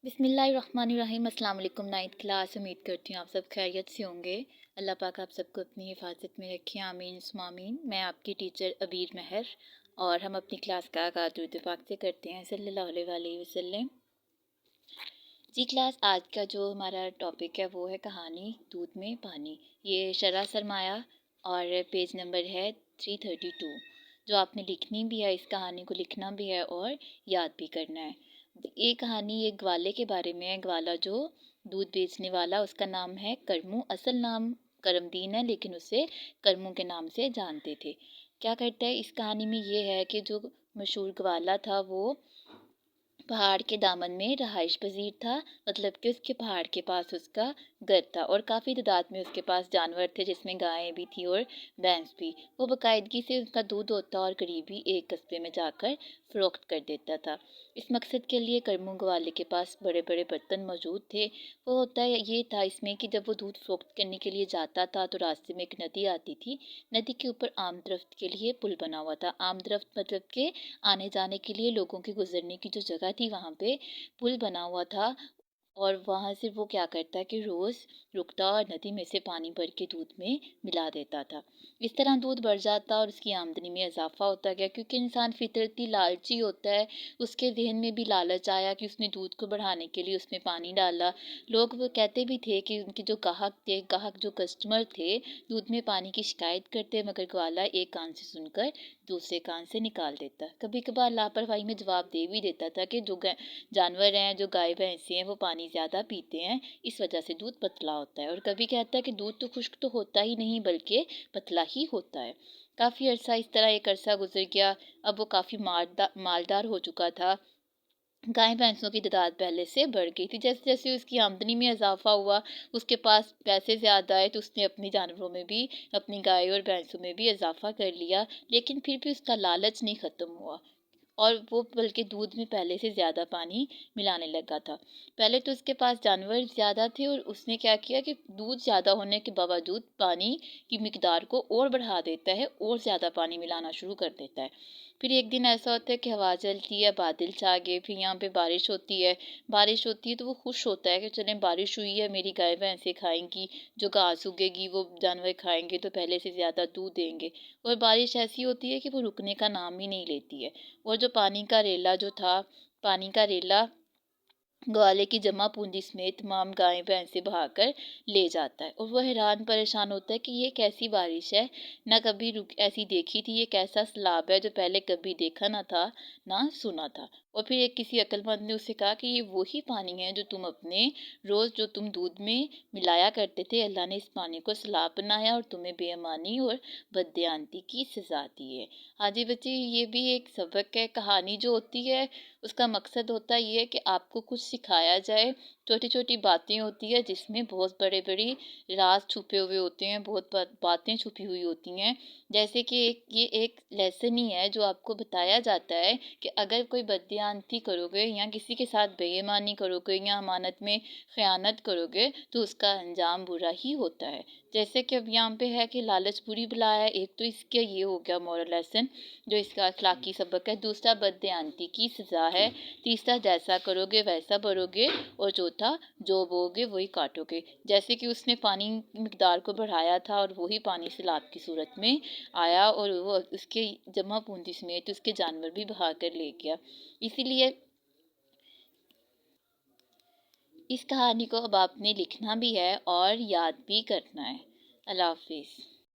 बिस्मिल्लाहिर्रहमानिर्रहीम। अस्सलाम वालेकुम। नाइन्थ क्लास, उम्मीद करती हूँ आप सब खैरियत से होंगे। अल्लाह पाक आप सबको अपनी हिफाजत में रखे, आमीन सुम्मा आमीन। मैं आपकी टीचर अबीर महर और हम अपनी क्लास का आगाज़ दुरूद पाक से करते हैं सल्लल्लाहु अलैहि वसल्लम। जी क्लास, आज का जो हमारा टॉपिक है वो है कहानी दूध में पानी। ये शरह सरमाया और पेज नंबर है 332। जो आपने लिखनी भी है, इस कहानी को लिखना भी है और याद भी करना है। ये कहानी एक ग्वाले के बारे में है। ग्वाला जो दूध बेचने वाला, उसका नाम है करमू। असल नाम करमदीन है, लेकिन उसे करमू के नाम से जानते थे। क्या करता है इस कहानी में, ये है कि जो मशहूर ग्वाला था वो पहाड़ के दामन में रहाइश पजीर था। मतलब कि उसके पहाड़ के पास उसका घर था और काफ़ी तादाद में उसके पास जानवर थे, जिसमें गायें भी थी और भैंस भी। वो बाकायदगी से उनका दूध होता और करीबी एक कस्बे में जाकर फ़रोख्त कर देता था। इस मकसद के लिए करमू ग्वाले के पास बड़े बड़े बर्तन मौजूद थे। वो होता ये था इसमें कि जब वो दूध फ़रोख्त करने के लिए जाता था तो रास्ते में एक नदी आती थी। नदी के ऊपर आम दरख्त के लिए पुल बना हुआ था। आम दरख्त मतलब के आने जाने के लिए, लोगों के गुजरने की जो जगह थी, वहाँ पे पुल बना हुआ था। और वहाँ से वो क्या करता है कि रोज़ रुकता और नदी में से पानी भर के दूध में मिला देता था। इस तरह दूध बढ़ जाता और उसकी आमदनी में इजाफा होता गया, क्योंकि इंसान फितरती लालची होता है। उसके जहन में भी लालच आया कि उसने दूध को बढ़ाने के लिए उसमें पानी डाला। लोग वो कहते भी थे कि उनके जो ग्राहक जो कस्टमर थे, दूध में पानी की शिकायत करते, मगर ग्वाला एक कान से सुनकर दूसरे कान से निकाल देता। कभी कभार लापरवाही में जवाब दे भी देता था कि जो जानवर हैं, जो गाय भैंसे हैं, वो पानी ज़्यादा पीते हैं, इस वजह से दूध पतला होता है। और कभी कहता है कि दूध तो खुश्क तो होता ही नहीं, बल्कि पतला ही होता है। काफ़ी अरसा इस तरह एक अरसा गुजर गया। अब वो काफ़ी मालदार हो चुका था। गाय भैंसों की तादाद पहले से बढ़ गई थी। जैसे जैसे उसकी आमदनी में इजाफा हुआ, उसके पास पैसे ज़्यादा आए, तो उसने अपने जानवरों में भी, अपनी गाय और भैंसों में भी इजाफा कर लिया। लेकिन फिर भी उसका लालच नहीं ख़त्म हुआ और वो बल्कि दूध में पहले से ज़्यादा पानी मिलाने लगा था। पहले तो उसके पास जानवर ज़्यादा थे और उसने क्या किया कि दूध ज़्यादा होने के बावजूद पानी की मिकदार को और बढ़ा देता है और ज़्यादा पानी मिलाना शुरू कर देता है। फिर एक दिन ऐसा होता है कि हवा चलती है, बादल छा गए, फिर यहाँ पे बारिश होती है तो वो खुश होता है कि चलें बारिश हुई है, मेरी गाय भैंसें खाएंगी, जो घास उगेगी वो जानवर खाएंगे तो पहले से ज़्यादा दूध देंगे। और बारिश ऐसी होती है कि वो रुकने का नाम ही नहीं लेती है। और जो पानी का रेला ग्वाले की जमा पूंजी समेत तमाम गायें भैंसे बहाकर ले जाता है। और वह हैरान परेशान होता है कि ये कैसी बारिश है, ना कभी रुक ऐसी देखी थी, ये कैसा सैलाब है जो पहले कभी देखा ना था, ना सुना था। और फिर एक किसी अक्लमंद ने उससे कहा कि ये वही पानी है जो तुम अपने रोज़ जो तुम दूध में मिलाया करते थे। अल्लाह ने इस पानी को सैलाब बनाया और तुम्हें बेईमानी और बददियानती की सज़ा दी है। हाँ जी बच्चे, ये भी एक सबक है। कहानी जो होती है उसका मकसद होता ये है कि आपको कुछ सिखाया जाए। छोटी छोटी बातें होती है जिसमें बहुत बड़े बड़ी राज छुपे हुए होते हैं, बहुत बातें छुपी हुई होती हैं। जैसे कि ये एक लेसन ही है जो आपको बताया जाता है कि अगर कोई बददियानती करोगे या किसी के साथ बेईमानी करोगे या अमानत में ख़यानत करोगे तो उसका अंजाम बुरा ही होता है। जैसे कि अब यहाँ पे है कि लालच बुरी बला है। एक तो इसका ये हो गया मॉरल लेसन, जो इसका अखलाकी सबक है। दूसरा बददियानती की सज़ा है। तीसरा जैसा करोगे वैसा भरोगे। और चौथा जो बोओगे वही काटोगे। जैसे कि उसने पानी की मिकदार को बढ़ाया था और वही पानी सैलाब की सूरत में आया और वो उसके जमा पूंजी समेत उसके जानवर भी बहा कर ले गया। इसीलिए इस कहानी को अब आपने लिखना भी है और याद भी करना है। अल्लाह हाफिज़।